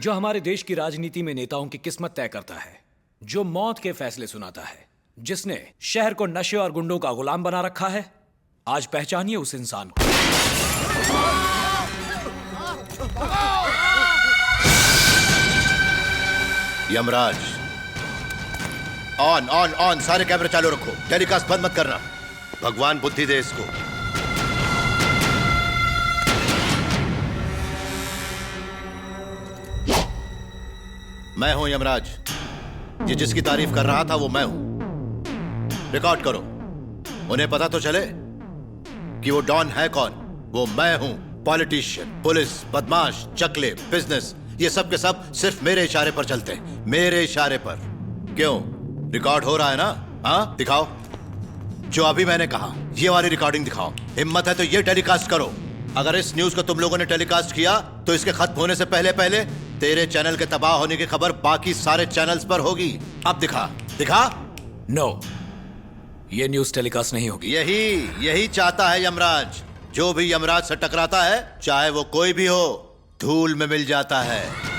जो हमारे देश की राजनीति में नेताओं की किस्मत तय करता है, जो मौत के फैसले सुनाता है, जिसने शहर को नशे और गुंडों का गुलाम बना रखा है, आज पहचानिए उस इंसान को। यमराज, ऑन ऑन ऑन, सारे कैमरे चालू रखो, टेलीकास्ट बंद मत करना। भगवान बुद्धि दे इसको। मैं हूं यमराज। ये जिसकी तारीफ कर रहा था वो मैं हूं। रिकॉर्ड करो, उन्हें पता तो चले कि वो डॉन है कौन। वो मैं हूं। पॉलिटिशियन, पुलिस, बदमाश, चकले, बिजनेस, ये सब के सब सिर्फ मेरे इशारे पर चलते हैं। मेरे इशारे पर। क्यों, रिकॉर्ड हो रहा है ना? हाँ, दिखाओ जो अभी मैंने कहा, ये वाली रिकॉर्डिंग दिखाओ। हिम्मत है तो ये टेलीकास्ट करो। अगर इस न्यूज को तुम लोगों ने टेलीकास्ट किया तो इसके खत्म होने से पहले पहले तेरे चैनल के तबाह होने की खबर बाकी सारे चैनल्स पर होगी। अब दिखा दिखा। नो, ये न्यूज टेलीकास्ट नहीं होगी। यही चाहता है यमराज। जो भी यमराज से टकराता है, चाहे वो कोई भी हो, धूल में मिल जाता है।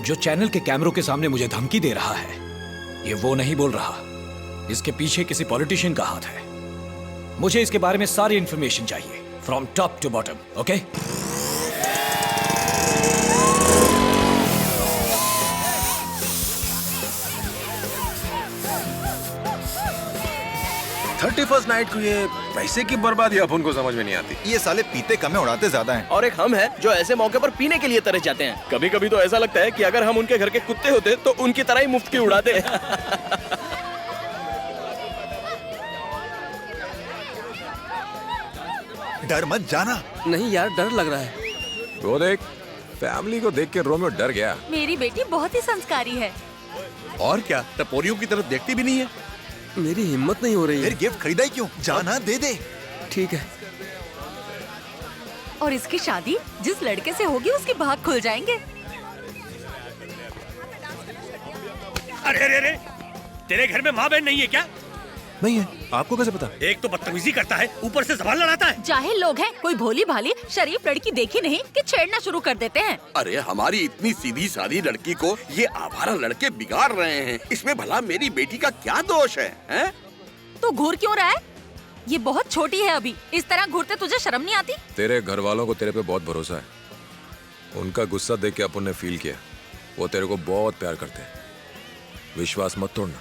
जो चैनल के कैमरों के सामने मुझे धमकी दे रहा है, ये वो नहीं बोल रहा। इसके पीछे किसी पॉलिटिशियन का हाथ है। मुझे इसके बारे में सारी इंफॉर्मेशन चाहिए, from top to bottom. Okay? 31st night को ये पैसे की बर्बादी अपन को समझ में नहीं आती। ये साले पीते कम है, उड़ाते ज्यादा हैं। और एक हम हैं जो ऐसे मौके पर पीने के लिए तरस जाते हैं। कभी कभी तो ऐसा लगता है कि अगर हम उनके घर के कुत्ते होते तो उनकी तरह ही मुफ्त की उड़ाते। डर मत जाना। नहीं यार, डर लग रहा है। वो देख, फैमिली को देख के रोमियो डर गया। मेरी बेटी बहुत ही संस्कारी है। और क्या, टपोरियों की तरफ देखती भी नहीं है। मेरी हिम्मत नहीं हो रही है। फिर गिफ्ट खरीदा ही क्यों? जाना, दे दे। ठीक है। और इसकी शादी जिस लड़के से होगी उसके भाग खुल जाएंगे। अरे अरे अरे, तेरे घर में माँ बहन नहीं है क्या? नहीं है। आपको कैसे पता? एक तो बदतमीजी करता है, ऊपर से ज़बान लड़ाता है। जाहिल लोग हैं, कोई भोली भाली शरीफ लड़की देखी नहीं कि छेड़ना शुरू कर देते हैं। अरे हमारी इतनी सीधी सादी लड़की को ये आवारा लड़के बिगाड़ रहे हैं। इसमें भला मेरी बेटी का क्या दोष है, हैं? तो घूर क्यों रहा है? ये बहुत छोटी है अभी। इस तरह घूरते तुझे शर्म नहीं आती? तेरे घर वालों को तेरे पे बहुत भरोसा है। उनका गुस्सा देख के अपन ने फील किया। वो तेरे को बहुत प्यार करते हैं। विश्वास मत तोड़ना।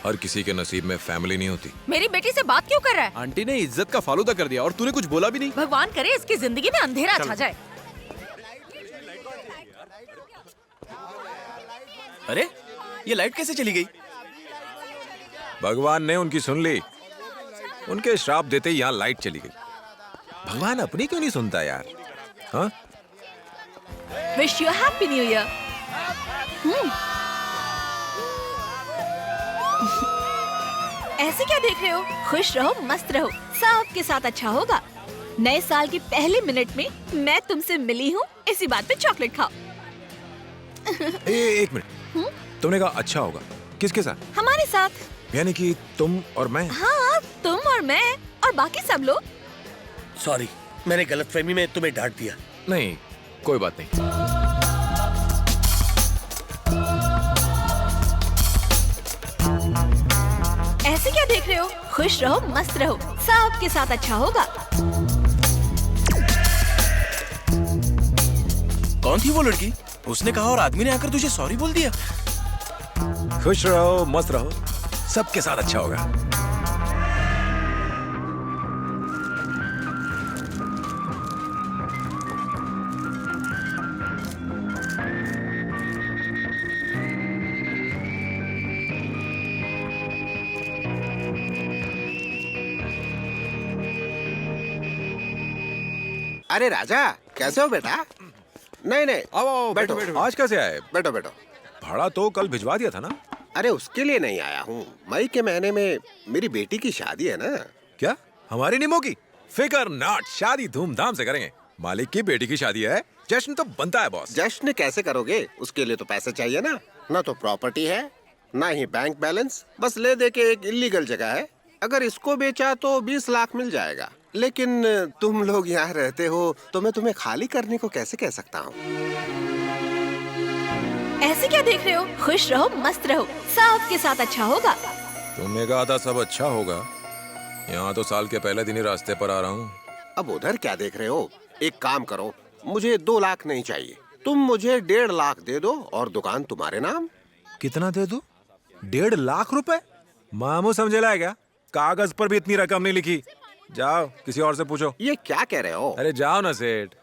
हर किसी के नसीब में फैमिली नहीं होती। मेरी बेटी से बात क्यों कर रहा है? आंटी ने इज्जत का फालूदा कर दिया और तूने कुछ बोला भी नहीं। भगवान करे इसकी जिंदगी में अंधेरा छा जाए। अरे ये लाइट कैसे चली गई? भगवान ने उनकी सुन ली। उनके श्राप देते ही यहाँ लाइट चली गई। भगवान अपनी क्यों नहीं सुनता यार? हाँ? Wish you happy new year. ऐसे क्या देख रहे हो? खुश रहो, मस्त रहो, सबके साथ अच्छा होगा। नए साल के पहले मिनट में मैं तुमसे मिली हूँ, इसी बात पे चॉकलेट खाओ। एक मिनट। तुमने कहा अच्छा होगा, किसके साथ? हमारे साथ। यानी कि तुम और मैं? हाँ, तुम और मैं और बाकी सब लोग। सॉरी, मैंने गलतफहमी में तुम्हें डांट दिया। नहीं, कोई बात नहीं। ऐसे क्या देख रहे हो? खुश रहो, मस्त रहो, सबके साथ अच्छा होगा। कौन थी वो लड़की? उसने कहा और आदमी ने आकर तुझे सॉरी बोल दिया। खुश रहो, मस्त रहो, सबके साथ अच्छा होगा। अरे राजा, कैसे हो बेटा? नहीं नहीं, आओ बैठो बैठो। आज कैसे आए? बैठो बैठो। भाड़ा तो कल भिजवा दिया था ना? अरे उसके लिए नहीं आया हूँ। मई के महीने में मेरी बेटी की शादी है ना। क्या हमारी निमो की? फिकर नॉट, शादी धूमधाम से करेंगे। मालिक की बेटी की शादी है, जश्न तो बनता है बॉस। जश्न कैसे करोगे? उसके लिए तो पैसे चाहिए ना। ना तो प्रॉपर्टी है, ना ही बैंक बैलेंस। बस ले दे के एक इलीगल जगह है। अगर इसको बेचा तो 20 लाख मिल जाएगा। लेकिन तुम लोग यहाँ रहते हो तो मैं तुम्हें खाली करने को कैसे कह सकता हूँ? ऐसे क्या देख रहे हो? खुश रहो, मस्त रहो, सबके साथ अच्छा होगा। तुमने कहा था सब अच्छा होगा। यहाँ तो साल के पहले दिन ही रास्ते पर आ रहा हूँ। अब उधर क्या देख रहे हो? एक काम करो, मुझे 2 लाख नहीं चाहिए, तुम मुझे 1.5 लाख दे दो और दुकान तुम्हारे नाम। कितना दे दो? 1.5 लाख रुपए? मामू समझेला है क्या? कागज पर भी इतनी रकम नहीं लिखी। जाओ किसी और से पूछो। ये क्या कह रहे हो? अरे जाओ ना सेठ।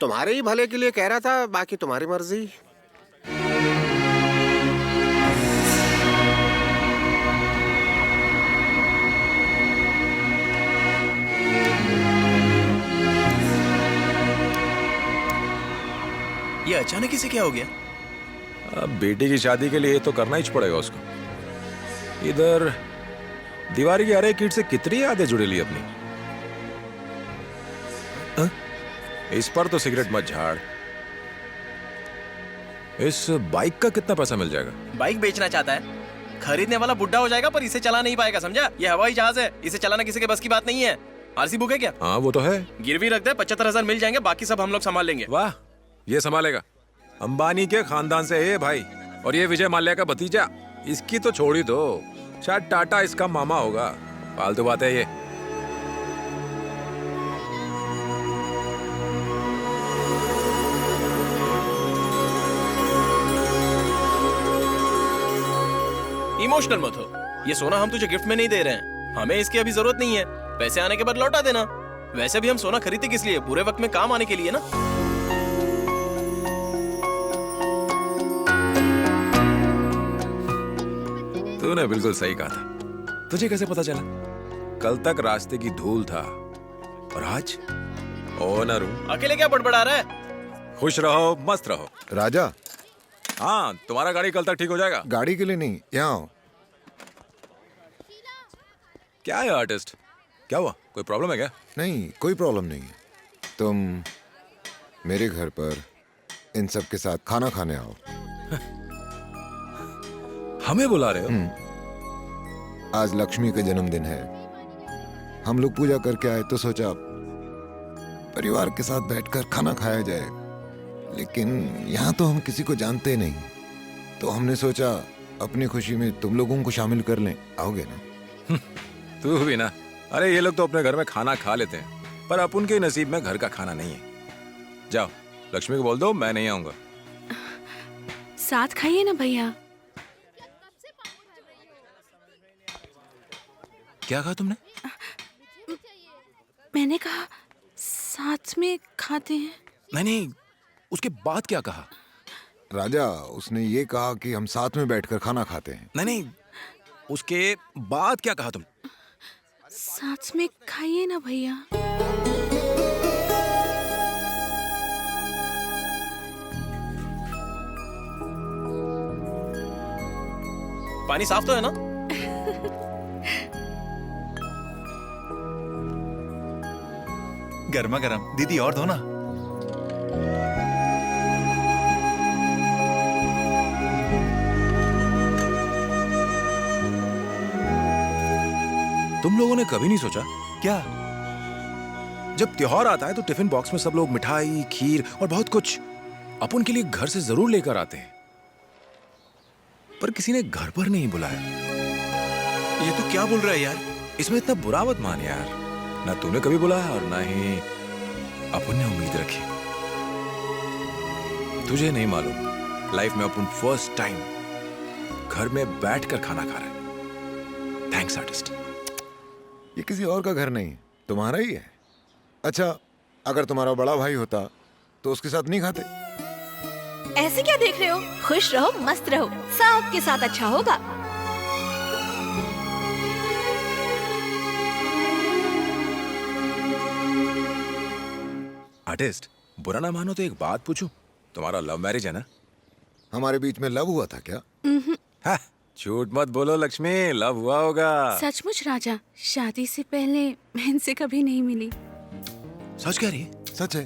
तुम्हारे ही भले के लिए कह रहा था, बाकी तुम्हारी मर्जी। ये अचानक ही से क्या हो गया? अब बेटी की शादी के लिए तो करना ही पड़ेगा उसको। इधर दीवारी की हर एक ईंट से कितनी यादें जुड़ी ली अपनी। इस पर तो सिगरेट मत झाड़। इस बाइक का कितना पैसा मिल जाएगा? बाइक बेचना चाहता है, खरीदने वाला बुढ़ा हो जाएगा पर इसे चला नहीं पाएगा, समझा? ये हवाई जहाज है, इसे चलाना किसी के बस की बात नहीं है। आरसी बुक है क्या? हाँ वो तो है। गिरवी रख दे, 75,000 मिल जाएंगे, बाकी सब हम लोग संभाल लेंगे। वाह, ये संभालेगा। अंबानी के खानदान से है भाई। और ये विजय माल्या का भतीजा, इसकी तो छोड़ ही दो, शायद टाटा इसका मामा होगा। फालतू बात है ये। इमोशनल मत हो, ये सोना हम तुझे गिफ्ट में नहीं दे रहे हैं, हमें इसकी अभी जरूरत नहीं है। पैसे आने के बाद लौटा देना। वैसे भी हम सोना खरीदते किस लिए? बुरे वक्त में काम आने के लिए ना। तूने बिल्कुल सही कहा था। तुझे कैसे पता चला? कल तक रास्ते की धूल था और आज ओनर हूं। अकेले क्या बड़बड़ा रहा है? खुश रहो, मस्त रहो। राजा, हाँ, तुम्हारा गाड़ी कल तक ठीक हो जाएगा। गाड़ी के लिए नहीं, यहाँ आओ। क्या है आर्टिस्ट? क्या हुआ? कोई प्रॉब्लम है क्या? नहीं, कोई प्रॉब्लम नहीं है। तुम मेरे घर पर इन सब के साथ खाना खाने आओ। हमें बुला रहे हो? आज लक्ष्मी का जन्मदिन है। हम लोग पूजा करके आए तो सोचा परिवार के साथ बैठकर खाना खाया जाए। लेकिन यहाँ तो हम किसी को जानते नहीं, तो हमने सोचा अपनी खुशी में तुम लोगों को शामिल कर लें। आओगे ना? तू भी ना। अरे ये लोग तो अपने घर में खाना खा लेते हैं, पर अपन के नसीब में घर का खाना नहीं है। जाओ, लक्ष्मी को बोल दो मैं नहीं आऊंगा। साथ खाइए ना भैया। क्या कहा तुमने? मैंने कहा साथ में खाते हैं। नहीं, उसके बाद क्या कहा? राजा, उसने ये कहा कि हम साथ में बैठकर खाना खाते हैं। नहीं, उसके बाद क्या कहा तुम? साथ में खाइए ना भैया। पानी साफ तो है ना? गर्मा गर्म। दीदी और दो ना। तुम लोगों ने कभी नहीं सोचा क्या? जब त्योहार आता है तो टिफिन बॉक्स में सब लोग मिठाई, खीर और बहुत कुछ अपन के लिए घर से जरूर लेकर आते हैं, पर किसी ने घर पर नहीं बुलाया। ये तो क्या बोल रहा है यार? इसमें इतना बुरा मत मान यार। ना तूने कभी बुलाया और ना ही अपन ने उम्मीद रखी। तुझे नहीं मालूम, लाइफ में अपन फर्स्ट टाइम घर में बैठकर खाना खा रहे हैं। Thanks artist. ये किसी और का घर नहीं, तुम्हारा ही है। अच्छा, अगर तुम्हारा बड़ा भाई होता तो उसके साथ नहीं खाते? ऐसे क्या देख रहे हो? खुश रहो, मस्त रहो, सबके साथ अच्छा होगा। आर्टिस्ट, बुरा ना मानो तो एक बात पूछूं? तुम्हारा लव मैरिज है ना? हमारे बीच में लव हुआ था क्या? हाँ, झूठ मत बोलो लक्ष्मी, लव हुआ होगा। सचमुच राजा, शादी से पहले मैं इनसे कभी नहीं मिली। सच कह रही है? सच है।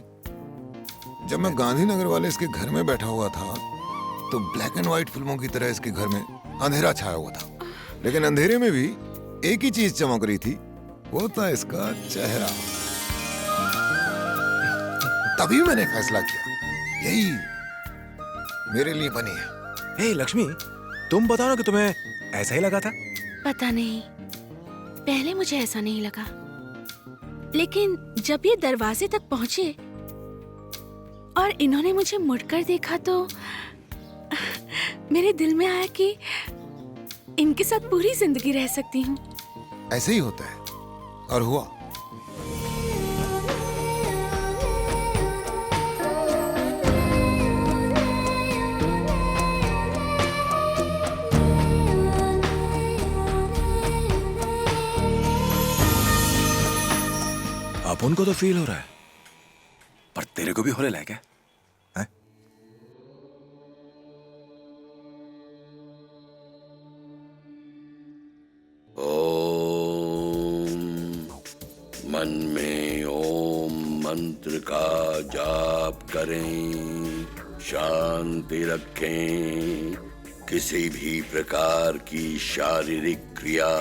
जब मैं गांधीनगर वाले इसके घर में बैठा हुआ था तो ब्लैक एंड व्हाइट फिल्मों की तरह इसके घर में अंधेरा छाया हुआ था, लेकिन अंधेरे में भी एक ही चीज चमक रही थी, वो था इसका चेहरा। तभी मैंने फैसला किया यही मेरे लिए बनी है। हे लक्ष्मी, तुम बताओ ना कि तुम्हें ऐसा ही लगा था? पता नहीं, पहले मुझे ऐसा नहीं लगा, लेकिन जब ये दरवाजे तक पहुंचे और इन्होंने मुझे मुड़कर देखा तो मेरे दिल में आया कि इनके साथ पूरी जिंदगी रह सकती हूँ। ऐसे ही होता है, और हुआ। अब उनको तो फील हो रहा है, पर तेरे को भी होने लगा क्या? हैं? ओम, मन में ओम मंत्र का जाप करें, शांति रखें, किसी भी प्रकार की शारीरिक क्रिया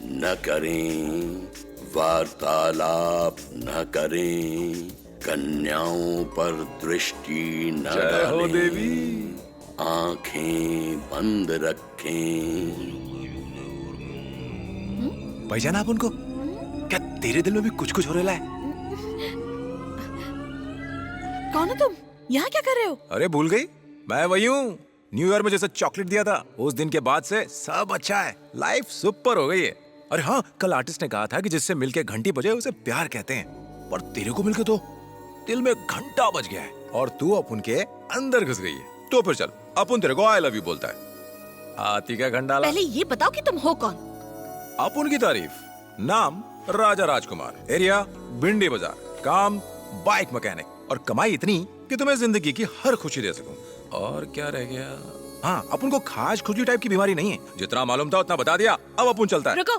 न करें, वार्तालाप न करें, कन्याओं पर दृष्टि न डालें, देवी, आंखें बंद रखें। पहचाना आप उनको? क्या तेरे दिल में भी कुछ कुछ हो रहा है? कौन हो तुम? यहाँ क्या कर रहे हो? अरे भूल गई, मैं वही हूँ। न्यू ईयर में जैसे चॉकलेट दिया था, उस दिन के बाद से सब अच्छा है, लाइफ सुपर हो गई है। अरे हाँ, कल आर्टिस्ट ने कहा था कि जिससे मिलके घंटी बजे उसे प्यार कहते हैं, पर तेरे को मिलके तो दिल में घंटा बज गया है और तू अपुन के अंदर घुस गई है। तो फिर चल, अपुन तेरे को आई लव यू बोलता है। हाथी का घंटा। पहले ये बताओ कि तुम हो कौन? अपुन की तारीफ। नाम राजा राजकुमार, एरिया भिंडी बाजार, काम बाइक मैकेनिक, और कमाई इतनी कि तुम्हें जिंदगी की हर खुशी दे सकूं। और क्या रह गया? हाँ, अपुन को खास खुजली टाइप की बीमारी नहीं है, जितना मालूम था उतना बता दिया। अब अपुन चलता है। रुको,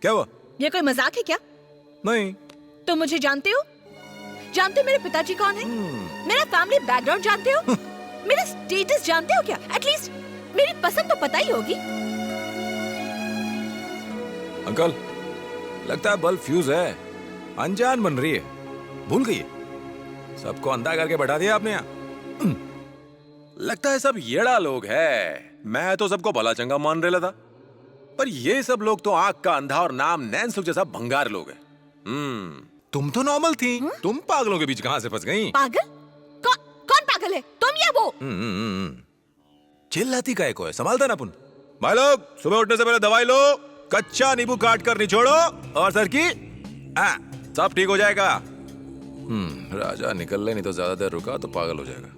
क्या हुआ? ये कोई मजाक है क्या? नहीं। तुम मुझे जानते हो? जानते हो मेरे पिताजी कौन है? मेरा फैमिली बैकग्राउंड जानते हो? मेरा स्टेटस जानते हो क्या? एटलीस्ट मेरी पसंद तो पता ही होगी। अंकल, लगता है बल्ब फ्यूज है, अनजान बन रही है, भूल गई है। सबको अंधा करके बैठा दिया आपने यहाँ। लगता है सब येड़ा लोग है। मैं तो सबको भला चंगा मान रहा था, पर ये सब लोग तो आंख का अंधा और नाम नैन सुख जैसा भंगार लोग हैं। तुम तो नॉर्मल थी, तुम पागलों के बीच कहां से फंस गई? पागल? कौन पागल है? तुम या वो? चिल्लाती काहे को है? संभालता ना पुन। भाई लोग, सुबह उठने से पहले दवाई लो, कच्चा नींबू काट कर निचोड़ो, और सर की सब ठीक हो जाएगा। राजा निकल ले, नहीं तो ज्यादा देर रुका तो पागल हो जाएगा।